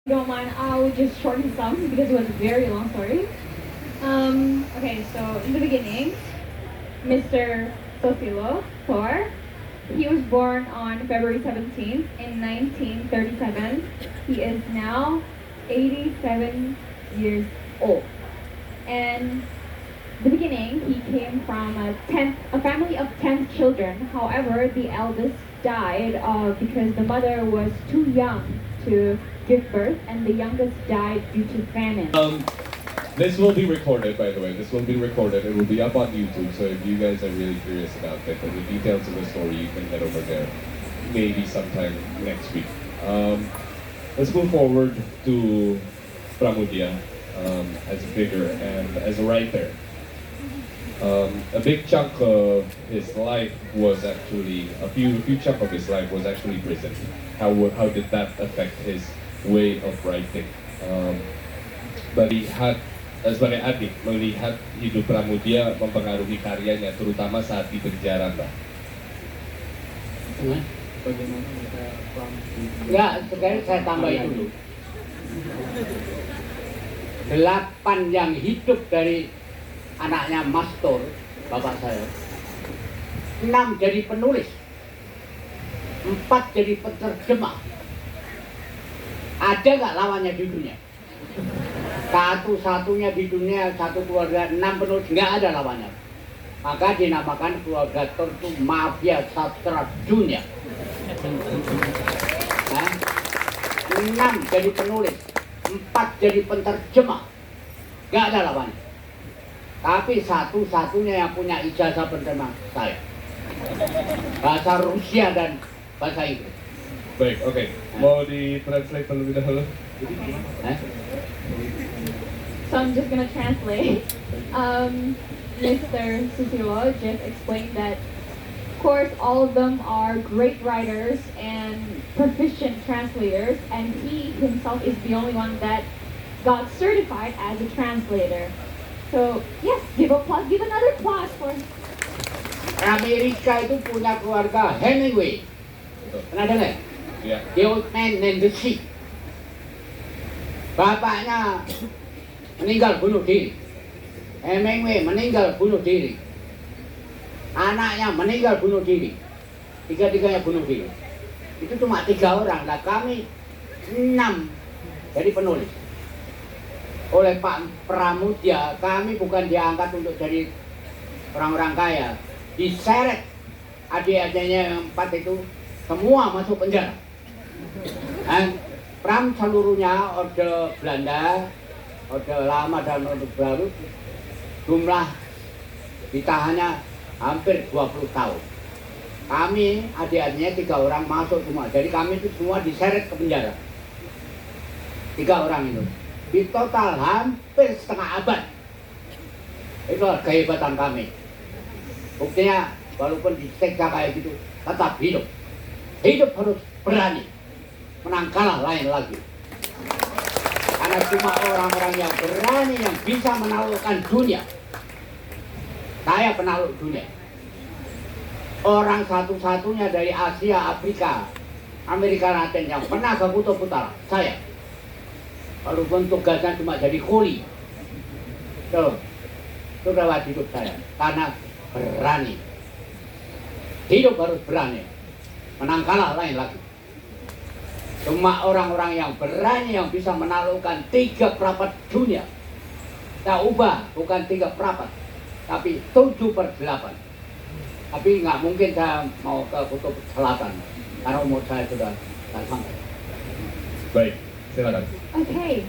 Don't mind, I'll just shorten some because it was a very long story. Okay, so in the beginning, Mr. Sosilo Thor, he was born on February 17th in 1937. He is now 87 years old. And the beginning, he came from a family of 10 children. However, the eldest died because the mother was too young to give birth, and the youngest died due to famine. This will be recorded, by the way. This will be recorded. It will be up on YouTube. So if you guys are really curious about it and the details of the story, you can head over there. Maybe sometime next week. Let's move forward to Pramudia as a figure and as a writer. A big chunk of his life was actually a few chunk of his life was actually prison. How did that affect his way of writing? Melihat sebagai adik, melihat hidup Pramudia mempengaruhi karyanya, terutama saat di penjara, Mbak. Bagaimana kita Enggak, sekarang saya tambahin dulu. 8 yang hidup dari anaknya Mastur, bapak saya. 6 jadi penulis. 4 jadi penerjemah. Ada nggak lawannya di dunia? Satu-satunya di dunia, satu keluarga 6 penulis, nggak ada lawannya. Maka dinamakan keluarga Thor itu mafia sastra dunia. 6 jadi penulis, 4 jadi penerjemah, nggak ada lawannya. Tapi satu-satunya yang punya ijazah penerjemah saya. Bahasa Rusia dan bahasa Inggris. Baik, oke. Mau di-translate terlebih dahulu? So I'm just gonna translate. Mr. Susilo just explained that, of course, all of them are great writers and proficient translators, and he himself is the only one that got certified as a translator. So yes, give another applause for. Amerika itu punya keluarga Hemingway. Pernah dengar? Iya. The Old Man and the Sea. Bapaknya meninggal bunuh diri. Hemingway meninggal bunuh diri. Anaknya meninggal bunuh diri. Tiga-tiganya bunuh diri. Itu cuma 3 orang. Nah kami 6 jadi penulis. Oleh Pak Pramudia, kami bukan diangkat untuk jadi orang-orang kaya. Diseret adik-adiknya yang 4 itu semua masuk penjara. Dan Pram seluruhnya Orde Belanda, Orde Lama dan Orde Baru, jumlah ditahannya hampir 20 tahun. Kami adik-adiknya 3 orang masuk semua. Jadi kami itu semua diseret ke penjara. 3 orang itu. Di total hampir setengah abad. Itulah kehebatan kami. Buktinya walaupun diseksa kayak gitu tetap hidup. Hidup harus berani. Menang kalah lain lagi. Karena cuma orang-orang yang berani yang bisa menaklukkan dunia. Saya penakluk dunia. Orang satu-satunya dari Asia, Afrika, Amerika Latin yang pernah ke Kutub Utara, saya. Walaupun tugasnya cuma jadi kuli. Tuh, itu lewat hidup saya. Karena berani. Hidup harus berani. Menang kalah lain lagi. Cuma orang-orang yang berani yang bisa menaklukkan 3/4 dunia. Kita ubah bukan 3/4, tapi 7/8. Tapi nggak mungkin saya mau ke Kutub Selatan karena umur saya sudah sampai. Baik, silakan. Okay.